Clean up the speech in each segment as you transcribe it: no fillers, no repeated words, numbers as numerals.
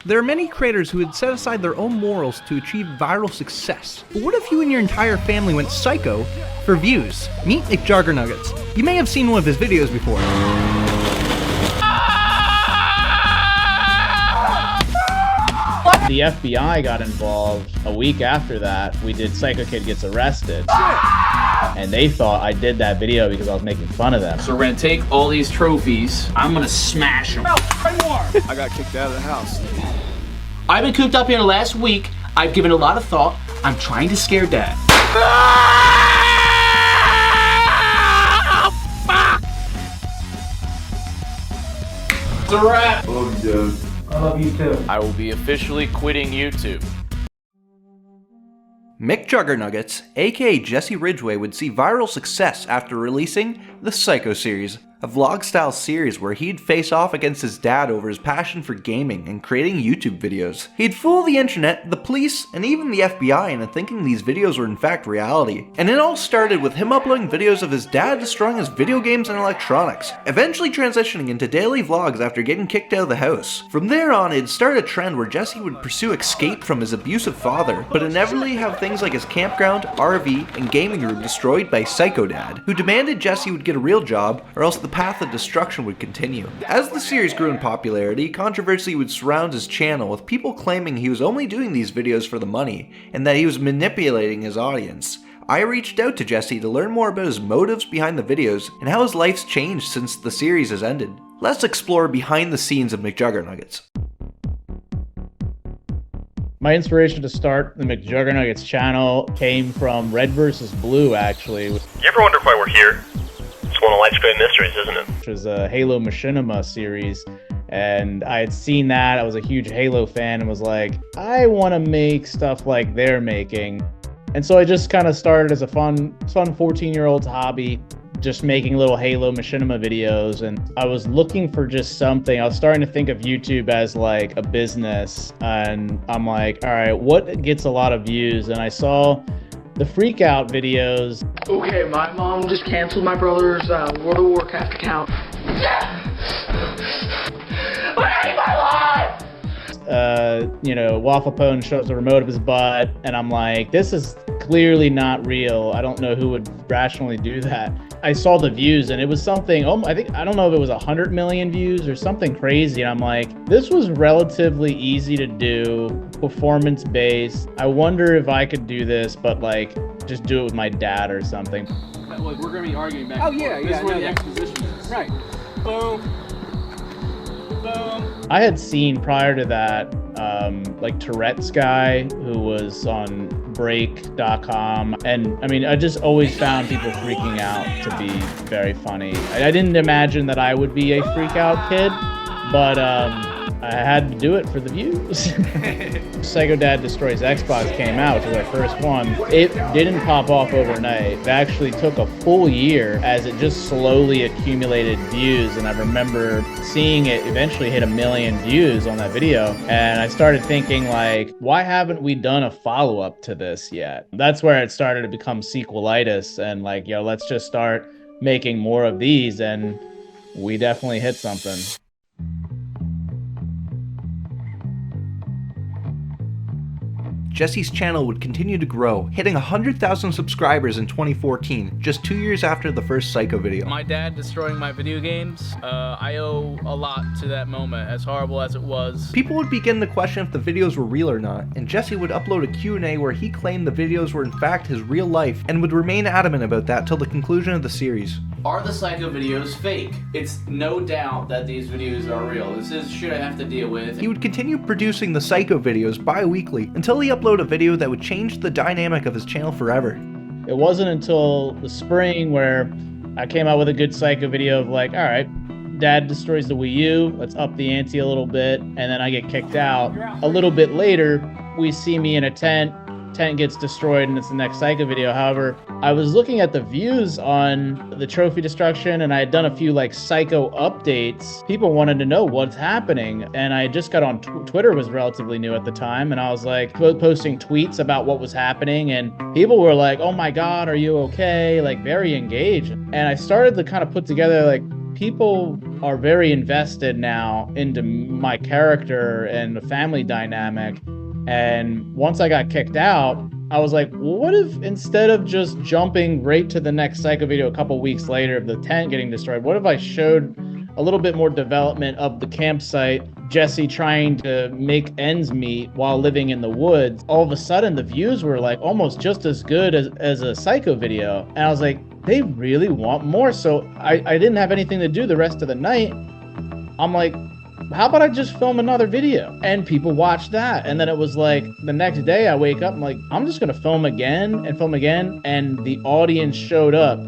There are many creators who had set aside their own morals to achieve viral success. But what if you and your entire family went psycho for views? Meet McJuggerNuggets. You may have seen one of his videos before. The FBI got involved a week after that. We did Psycho Kid Gets Arrested. And they thought I did that video because I was making fun of them. So we're gonna take all these trophies. I'm gonna smash them. I got kicked out of the house. I've been cooped up here the last week. I've given a lot of thought. I'm trying to scare Dad. It's a wrap. Love you, dude. I love you too. I will be officially quitting YouTube. McJuggerNuggets, aka Jesse Ridgway, would see viral success after releasing the Psycho series, a vlog-style series where he'd face off against his dad over his passion for gaming and creating YouTube videos. He'd fool the internet, the police, and even the FBI into thinking these videos were in fact reality. And it all started with him uploading videos of his dad destroying his video games and electronics, eventually transitioning into daily vlogs after getting kicked out of the house. From there on, it'd start a trend where Jesse would pursue escape from his abusive father, but inevitably have things like his campground, RV, and gaming room destroyed by Psycho Dad, who demanded Jesse would get a real job or else the path of destruction would continue. As the series grew in popularity, controversy would surround his channel, with people claiming he was only doing these videos for the money and that he was manipulating his audience. I reached out to Jesse to learn more about his motives behind the videos and how his life's changed since the series has ended. Let's explore behind the scenes of McJuggerNuggets. My inspiration to start the McJuggerNuggets channel came from Red vs. Blue, actually. You ever wonder why we're here? It's one of life's great mysteries, isn't it? Which was a Halo Machinima series. And I had seen that. I was a huge Halo fan and was like, I want to make stuff like they're making. And so I just kind of started as a fun 14-year-old hobby, just making little Halo Machinima videos. And I was looking for just something. I was starting to think of YouTube as like a business. And I'm like, all right, what gets a lot of views? And I saw the freak out videos. Okay, my mom just canceled my brother's World of Warcraft account. I hate my life! Waffle Pone shows the remote of his butt, and I'm like, this is clearly not real. I don't know who would rationally do that. I saw the views, and it was something, I don't know if it was 100 million views or something crazy, and I'm like, this was relatively easy to do, performance-based. I wonder if I could do this, but like, just do it with my dad or something. Like, we're gonna be arguing back. Oh, and forth. yeah, This yeah, is where no, the that- exposition is. Right. Boom. Boom. I had seen prior to that, like Tourette's guy who was on break.com. And I mean, I just always found people freaking out to be very funny. I didn't imagine that I would be a freak out kid, but I had to do it for the views. Psycho Dad Destroys Xbox came out, which was our first one. It didn't pop off overnight. It actually took a full year as it just slowly accumulated views. And I remember seeing it eventually hit 1 million views on that video. And I started thinking like, why haven't we done a follow-up to this yet? That's where it started to become sequelitis and like, let's just start making more of these. And we definitely hit something. Jesse's channel would continue to grow, hitting 100,000 subscribers in 2014, just 2 years after the first Psycho video. My dad destroying my video games, I owe a lot to that moment, as horrible as it was. People would begin to question if the videos were real or not, and Jesse would upload a Q&A where he claimed the videos were in fact his real life, and would remain adamant about that till the conclusion of the series. Are the Psycho videos fake? It's no doubt that these videos are real. This is shit I have to deal with. He would continue producing the Psycho videos bi-weekly until he uploaded a video that would change the dynamic of his channel forever. It wasn't until the spring where I came out with a good Psycho video of like, all right, Dad destroys the Wii U, let's up the ante a little bit, and then I get kicked out. A little bit later, we see me in a tent gets destroyed, and it's the next Psycho video. However, I was looking at the views on the trophy destruction, and I had done a few like Psycho updates. People wanted to know what's happening, and I just got on Twitter was relatively new at the time, and I was like posting tweets about what was happening, and people were like, oh my god, are you okay? Like very engaged. And I started to kind of put together like, people are very invested now into my character and the family dynamic. And once I got kicked out, I was like, well, what if instead of just jumping right to the next Psycho video a couple weeks later of the tent getting destroyed, what if I showed a little bit more development of the campsite, Jesse trying to make ends meet while living in the woods? All of a sudden, the views were like almost just as good as a Psycho video. And I was like, they really want more. So I didn't have anything to do the rest of the night. I'm like, how about I just film another video? And people watched that. And then it was like the next day I wake up, I'm like, I'm just gonna film again and film again. And the audience showed up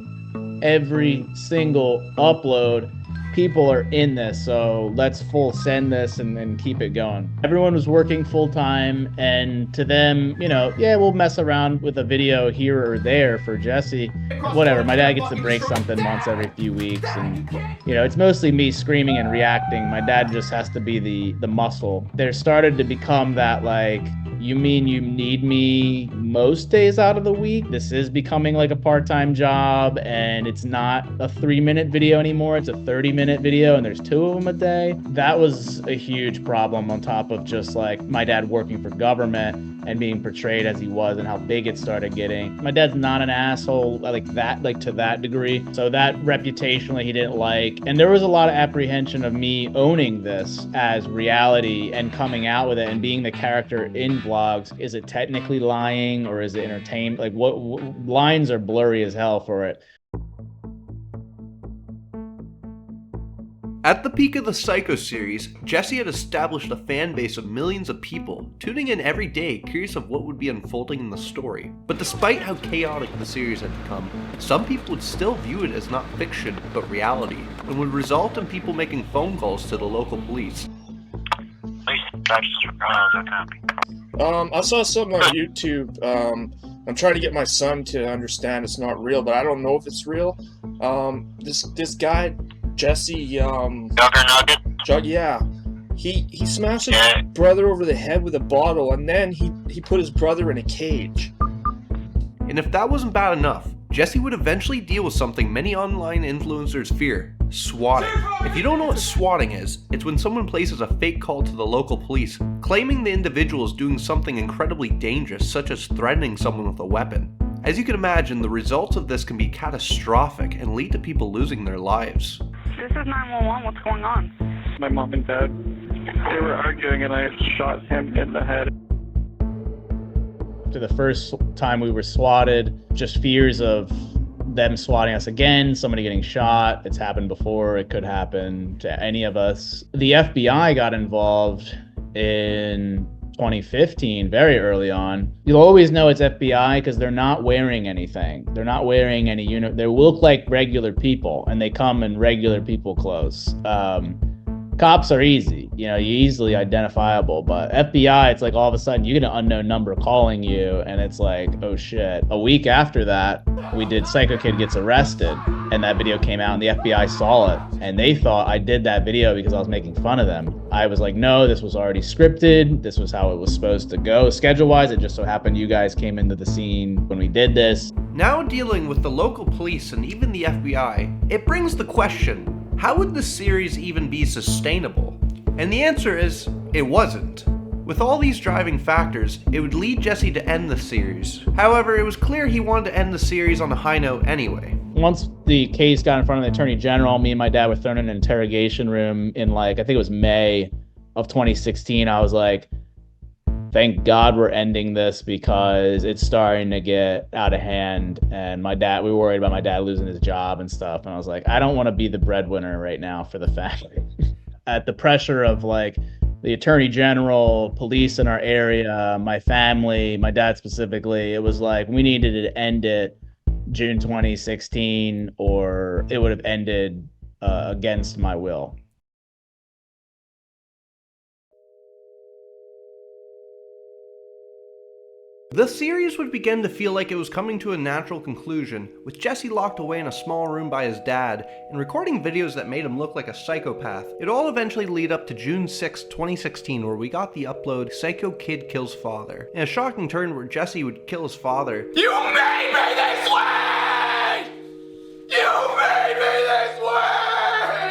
every single upload. People are in this, so let's full send this and keep it going. Everyone was working full time, and to them, you know, yeah, we'll mess around with a video here or there for Jesse. Whatever, my dad gets to break something once every few weeks, and you know, it's mostly me screaming and reacting. My dad just has to be the muscle. There started to become that like, you mean you need me most days out of the week? This is becoming like a part-time job, and it's not a 3-minute video anymore. It's a 30-minute video, and there's 2 of them a day. That was a huge problem on top of just like my dad working for government and being portrayed as he was and how big it started getting. My dad's not an asshole like that, like to that degree. So that reputationally he didn't like. And there was a lot of apprehension of me owning this as reality and coming out with it and being the character in vlogs. Is it technically lying or is it entertainment? Like what lines are blurry as hell for it. At the peak of the Psycho series, Jesse had established a fan base of millions of people, tuning in every day curious of what would be unfolding in the story. But despite how chaotic the series had become, some people would still view it as not fiction, but reality, and would result in people making phone calls to the local police. I saw something on YouTube. I'm trying to get my son to understand it's not real, but I don't know if it's real. This guy, Jesse, McJuggerNuggets? yeah, he smashed his brother over the head with a bottle, and then he put his brother in a cage. And if that wasn't bad enough, Jesse would eventually deal with something many online influencers fear: swatting. If you don't know what swatting is, it's when someone places a fake call to the local police, claiming the individual is doing something incredibly dangerous, such as threatening someone with a weapon. As you can imagine, the results of this can be catastrophic and lead to people losing their lives. This is 911. What's going on? My mom and dad, they were arguing and I shot him in the head. To the first time we were swatted, just fears of them swatting us again, somebody getting shot. It's happened before, it could happen to any of us. The FBI got involved in 2015, very early on. You'll always know it's FBI because they're not wearing anything. They're not wearing any they look like regular people, and they come in regular people clothes. Cops are easy, you know, you're easily identifiable, but FBI, it's like all of a sudden you get an unknown number calling you, and it's like, oh shit. A week after that, we did Psycho Kid Gets Arrested, and that video came out, and the FBI saw it, and they thought I did that video because I was making fun of them. I was like, no, this was already scripted. This was how it was supposed to go. Schedule-wise, it just so happened you guys came into the scene when we did this. Now dealing with the local police and even the FBI, it brings the question, how would this series even be sustainable? And the answer is, it wasn't. With all these driving factors, it would lead Jesse to end the series. However, it was clear he wanted to end the series on a high note anyway. Once the case got in front of the Attorney General, me and my dad were thrown in an interrogation room in like, I think it was May of 2016. I was like, thank God we're ending this because it's starting to get out of hand. And my dad, we were worried about my dad losing his job and stuff. And I was like, I don't want to be the breadwinner right now for the family. At the pressure of like the Attorney General, police in our area, my family, my dad specifically, it was like we needed to end it June 2016 or it would have ended against my will. The series would begin to feel like it was coming to a natural conclusion, with Jesse locked away in a small room by his dad and recording videos that made him look like a psychopath. It all eventually lead up to June 6, 2016, where we got the upload Psycho Kid Kills Father, in a shocking turn where Jesse would kill his father. You made me this way! You made me this way!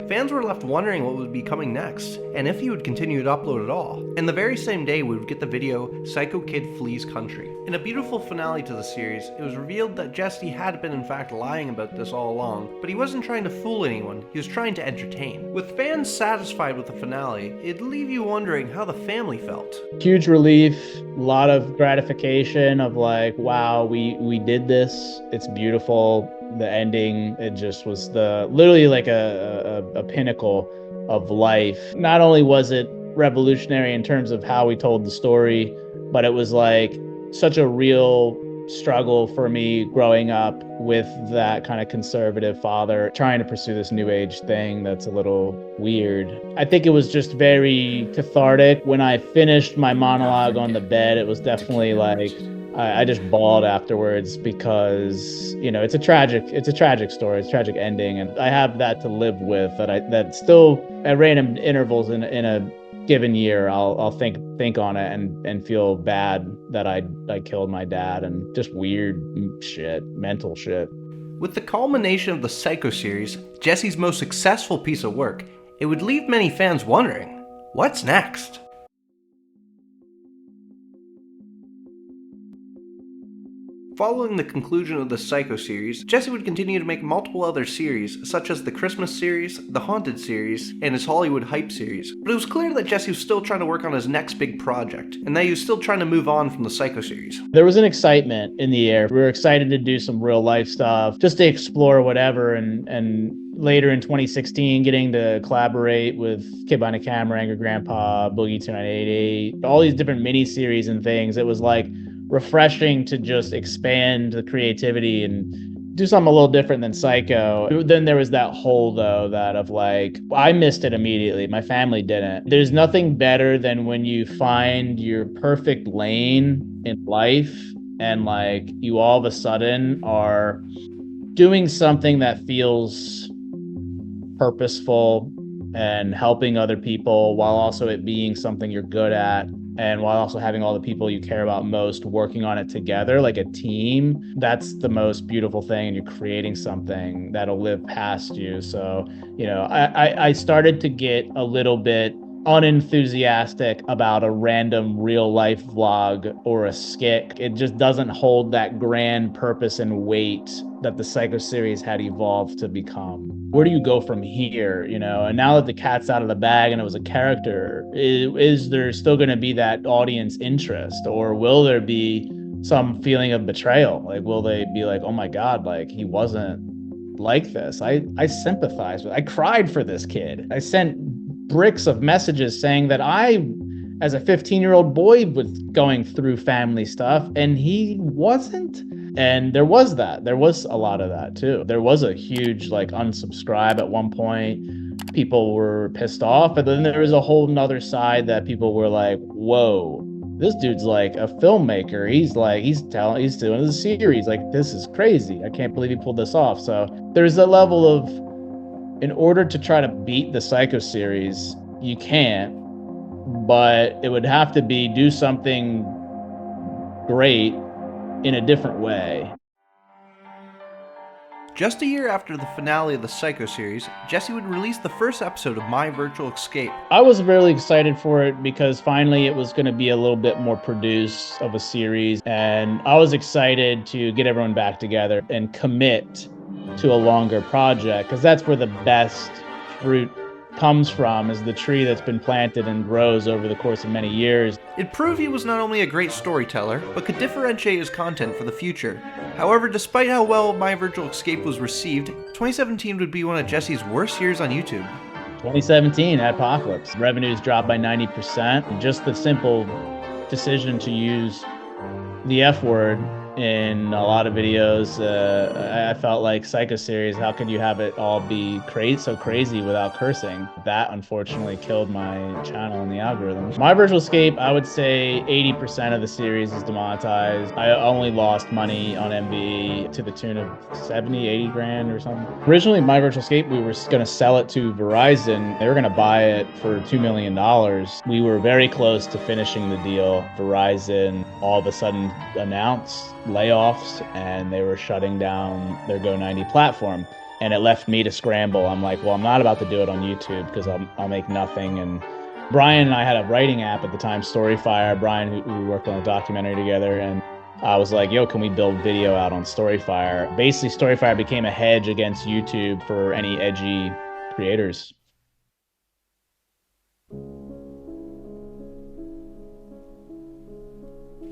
fans were left wondering what would be coming next, and if he would continue to upload at all. And the very same day, we would get the video, Psycho Kid Flees Country. In a beautiful finale to the series, it was revealed that Jesse had been in fact lying about this all along, but he wasn't trying to fool anyone, he was trying to entertain. With fans satisfied with the finale, it'd leave you wondering how the family felt. Huge relief, a lot of gratification of like, wow, we did this, it's beautiful. The ending, it just was literally like a pinnacle of life. Not only was it revolutionary in terms of how we told the story, but it was like such a real struggle for me growing up with that kind of conservative father trying to pursue this new age thing that's a little weird. I think it was just very cathartic. When I finished my monologue on the bed, it was definitely like I just bawled afterwards because, you know, it's a tragic story, it's a tragic ending, and I have that to live with. That still at random intervals in a given year, I'll think on it and feel bad that I killed my dad, and just weird shit, mental shit. With the culmination of the Psycho series, Jesse's most successful piece of work, it would leave many fans wondering, what's next? Following the conclusion of the Psycho series, Jesse would continue to make multiple other series, such as the Christmas series, the Haunted series, and his Hollywood Hype series. But it was clear that Jesse was still trying to work on his next big project, and that he was still trying to move on from the Psycho series. There was an excitement in the air. We were excited to do some real life stuff, just to explore whatever, and later in 2016, getting to collaborate with Kid Behind a Camera, Angry Grandpa, Boogie 2988, all these different mini-series and things. It was like refreshing to just expand the creativity and do something a little different than Psycho. Then there was that hole though, that of like, I missed it immediately. My family didn't. There's nothing better than when you find your perfect lane in life and like you all of a sudden are doing something that feels purposeful and helping other people while also it being something you're good at, and while also having all the people you care about most working on it together like a team. That's the most beautiful thing, and you're creating something that'll live past you. So, you know, I started to get a little bit unenthusiastic about a random real life vlog or a skit. It just doesn't hold that grand purpose and weight that the Psycho series had evolved to become. Where do you go from here, you know? And now that the cat's out of the bag and it was a character, is there still going to be that audience interest, or will there be some feeling of betrayal? Like, will they be like, oh my God, like he wasn't like this. I sympathize with, I cried for this kid. I sent bricks of messages saying that I, as a 15-year-old boy, was going through family stuff and he wasn't. And there was a lot of that too. There was a huge like unsubscribe at one point. People were pissed off, but then there was a whole nother side that people were like, whoa, this dude's like a filmmaker. He's doing the series. Like, this is crazy. I can't believe he pulled this off. So there's a level of, in order to try to beat the Psycho series, you can't, but it would have to be do something great in a different way. Just a year after the finale of the Psycho series, Jesse would release the first episode of My Virtual Escape. I was really excited for it because finally it was going to be a little bit more produced of a series, and I was excited to get everyone back together and commit to a longer project, because that's where the best fruit comes from, is the tree that's been planted and grows over the course of many years. It proved he was not only a great storyteller, but could differentiate his content for the future. However, despite how well My Virtual Escape was received, 2017 would be one of Jesse's worst years on YouTube. 2017, Apocalypse. Revenues dropped by 90%. Just the simple decision to use the F word in a lot of videos. I felt like Psycho series, how could you have it all be so crazy without cursing? That unfortunately killed my channel in the algorithm. My Virtual Escape, I would say 80% of the series is demonetized. I only lost money on MV to the tune of 70, 80 grand or something. Originally, My Virtual Escape, we were going to sell it to Verizon. They were going to buy it for $2 million. We were very close to finishing the deal. Verizon all of a sudden announced layoffs, and they were shutting down their Go90 platform. and it left me to scramble. I'm like, well, I'm not about to do it on YouTube because I'll make nothing. And Brian and I had a writing app at the time, StoryFire. Brian, who worked on a documentary together, and I was like, yo, can we build video out on StoryFire? Basically, StoryFire became a hedge against YouTube for any edgy creators.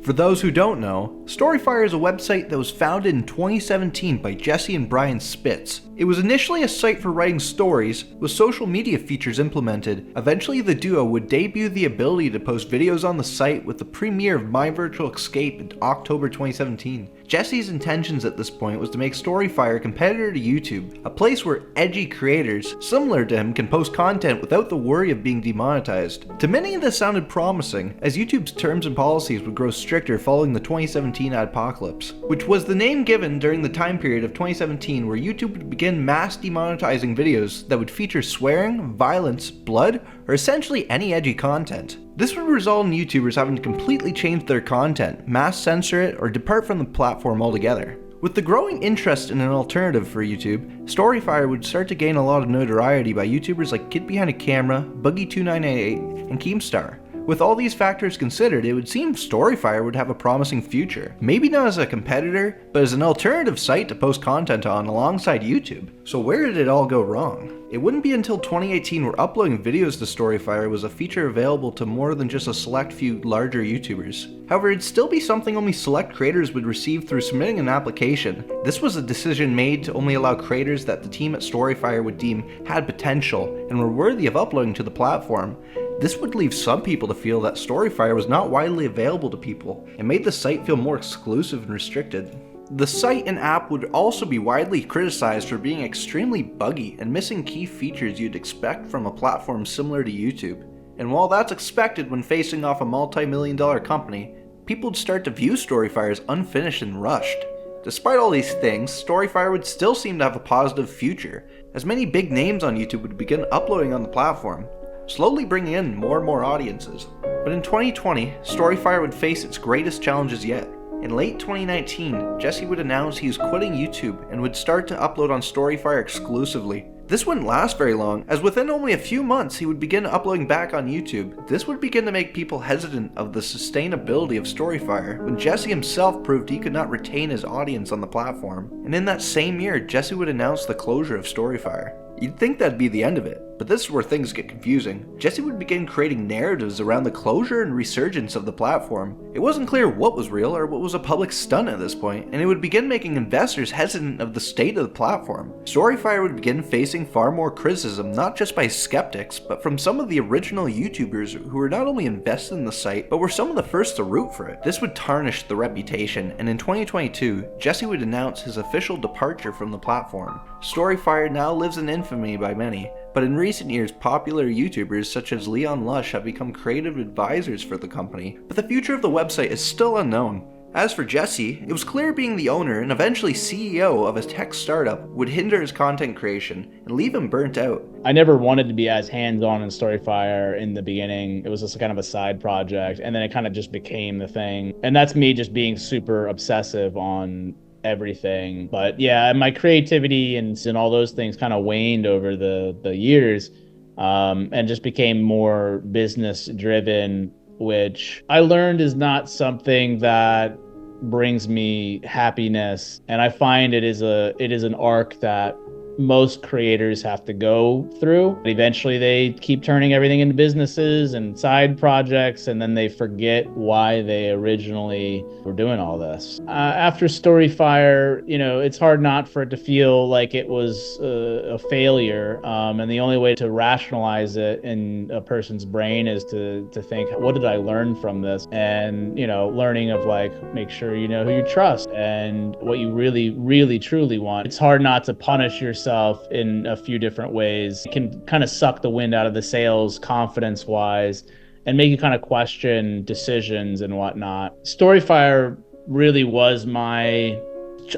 For those who don't know, StoryFire is a website that was founded in 2017 by Jesse and Brian Spitz. It was initially a site for writing stories, with social media features implemented. Eventually the duo would debut the ability to post videos on the site with the premiere of My Virtual Escape in October 2017. Jesse's intentions at this point was to make StoryFire a competitor to YouTube, a place where edgy creators similar to him can post content without the worry of being demonetized. To many this sounded promising, as YouTube's terms and policies would grow stricter following the 2017 adpocalypse, which was the name given during the time period of 2017 where YouTube would begin mass demonetizing videos that would feature swearing, violence, blood, or essentially any edgy content. This would result in YouTubers having to completely change their content, mass censor it, or depart from the platform altogether. With the growing interest in an alternative for YouTube, StoryFire would start to gain a lot of notoriety by YouTubers like Kid Behind a Camera, Boogie2988, and Keemstar. With all these factors considered, it would seem StoryFire would have a promising future. Maybe not as a competitor, but as an alternative site to post content on alongside YouTube. So where did it all go wrong? It wouldn't be until 2018 where uploading videos to StoryFire was a feature available to more than just a select few larger YouTubers. However, it'd still be something only select creators would receive through submitting an application. This was a decision made to only allow creators that the team at StoryFire would deem had potential and were worthy of uploading to the platform. This would leave some people to feel that StoryFire was not widely available to people, and made the site feel more exclusive and restricted. The site and app would also be widely criticized for being extremely buggy and missing key features you'd expect from a platform similar to YouTube. And while that's expected when facing off a multi-million-dollar company, people would start to view StoryFire as unfinished and rushed. Despite all these things, StoryFire would still seem to have a positive future, as many big names on YouTube would begin uploading on the platform, slowly bringing in more and more audiences. But in 2020, StoryFire would face its greatest challenges yet. In late 2019, Jesse would announce he was quitting YouTube and would start to upload on StoryFire exclusively. This wouldn't last very long, as within only a few months he would begin uploading back on YouTube. This would begin to make people hesitant of the sustainability of StoryFire, when Jesse himself proved he could not retain his audience on the platform. And in that same year, Jesse would announce the closure of StoryFire. You'd think that'd be the end of it, but this is where things get confusing. Jesse would begin creating narratives around the closure and resurgence of the platform. It wasn't clear what was real or what was a public stunt at this point, and it would begin making investors hesitant of the state of the platform. StoryFire would begin facing far more criticism, not just by skeptics, but from some of the original YouTubers who were not only invested in the site, but were some of the first to root for it. This would tarnish the reputation, and in 2022, Jesse would announce his official departure from the platform. StoryFire now lives in infamy by many, but in recent years, popular YouTubers such as Leon Lush have become creative advisors for the company, but the future of the website is still unknown. As for Jesse, it was clear being the owner and eventually CEO of a tech startup would hinder his content creation and leave him burnt out. I never wanted to be as hands-on in StoryFire in the beginning. It was just kind of a side project, and then it kind of just became the thing. And that's me just being super obsessive on everything. But yeah, my creativity and all those things kind of waned over the years, and just became more business driven, which I learned is not something that brings me happiness. And I find it is an arc that most creators have to go through. Eventually they keep turning everything into businesses and side projects, and then they forget why they originally were doing all this. After StoryFire, it's hard not for it to feel like it was a failure, and the only way to rationalize it in a person's brain is to think, what did I learn from this? And learning of make sure you know who you trust and what you really, really, truly want. It's hard not to punish yourself in a few different ways. It can kind of suck the wind out of the sails confidence-wise and make you kind of question decisions and whatnot. StoryFire really was I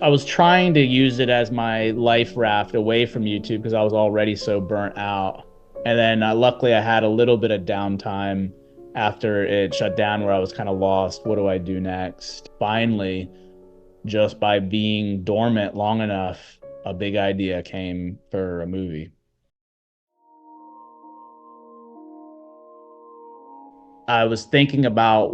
was trying to use it as my life raft away from YouTube because I was already so burnt out. And then luckily I had a little bit of downtime after it shut down where I was kind of lost. What do I do next? Finally, just by being dormant long enough, a big idea came for a movie. I was thinking about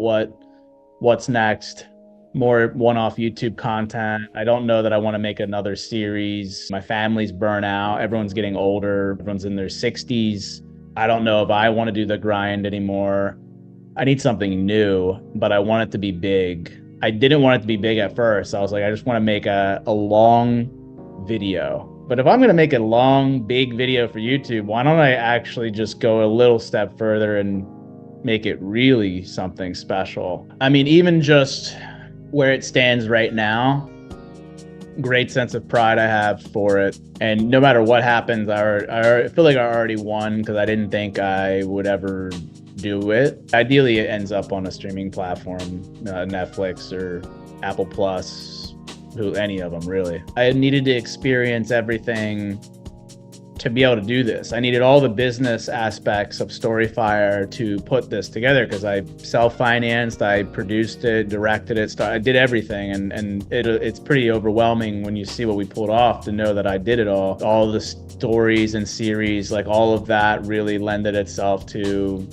what's next. More one-off YouTube content. I don't know that I want to make another series. My family's burnt out. Everyone's getting older. Everyone's in their 60s. I don't know if I want to do the grind anymore. I need something new, but I want it to be big. I didn't want it to be big at first. I was like, I just want to make a long video. But if I'm going to make a long, big video for YouTube, why don't I actually just go a little step further and make it really something special? I mean, even just where it stands right now, great sense of pride I have for it. And no matter what happens, I feel like I already won because I didn't think I would ever do it. Ideally, it ends up on a streaming platform, Netflix or Apple Plus, any of them really. I needed to experience everything to be able to do this. I needed all the business aspects of StoryFire to put this together because I self-financed, I produced it, directed it, I did everything, and it's pretty overwhelming when you see what we pulled off to know that I did it all. All the stories and series, like all of that really lended itself to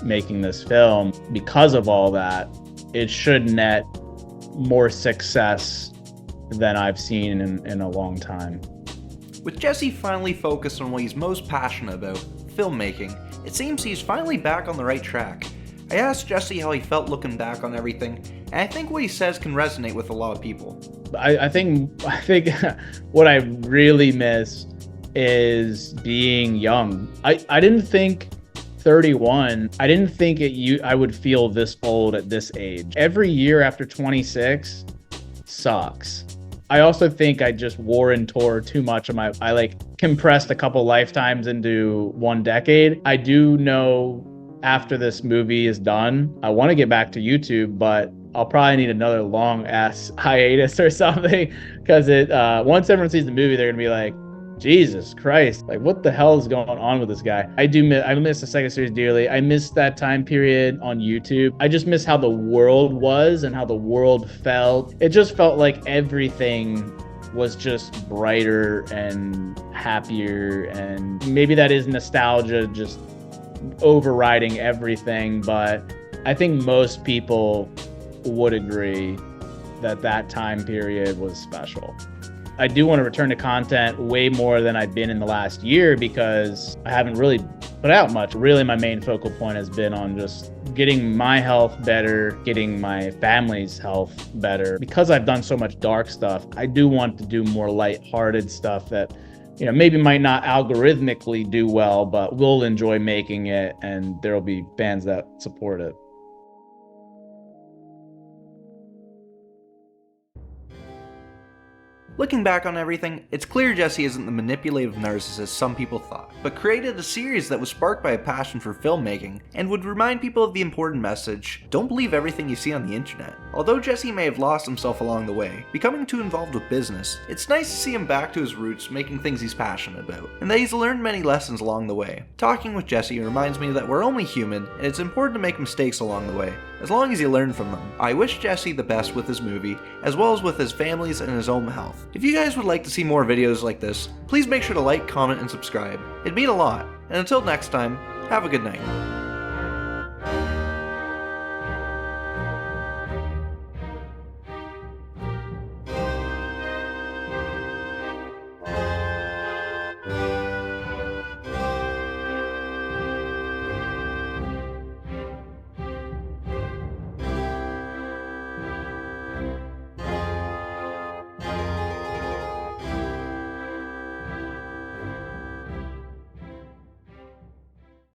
making this film. Because of all that, it should net more success than I've seen in a long time. With Jesse finally focused on what he's most passionate about, filmmaking, it seems he's finally back on the right track. I asked Jesse how he felt looking back on everything, and I think what he says can resonate with a lot of people. I think what I really miss is being young. I didn't think 31, I didn't think I would feel this old at this age. Every year after 26 sucks. I also think I just wore and tore too much of I like compressed a couple lifetimes into one decade. I do know after this movie is done, I want to get back to YouTube, but I'll probably need another long ass hiatus or something because once everyone sees the movie, they're gonna be like, Jesus Christ, like what the hell is going on with this guy? I miss the second series dearly. I miss that time period on YouTube. I just miss how the world was and how the world felt. It just felt like everything was just brighter and happier, and maybe that is nostalgia just overriding everything, but I think most people would agree that that time period was special. I do want to return to content way more than I've been in the last year because I haven't really put out much. Really, my main focal point has been on just getting my health better, getting my family's health better. Because I've done so much dark stuff, I do want to do more lighthearted stuff that, you know, maybe might not algorithmically do well, but we'll enjoy making it and there'll be fans that support it. Looking back on everything, it's clear Jesse isn't the manipulative narcissist some people thought, but created a series that was sparked by a passion for filmmaking and would remind people of the important message: don't believe everything you see on the internet. Although Jesse may have lost himself along the way, becoming too involved with business, it's nice to see him back to his roots, making things he's passionate about, and that he's learned many lessons along the way. Talking with Jesse reminds me that we're only human, and it's important to make mistakes along the way, as long as you learn from them. I wish Jesse the best with his movie, as well as with his families and his own health. If you guys would like to see more videos like this, please make sure to like, comment, and subscribe. It'd mean a lot. And until next time, have a good night.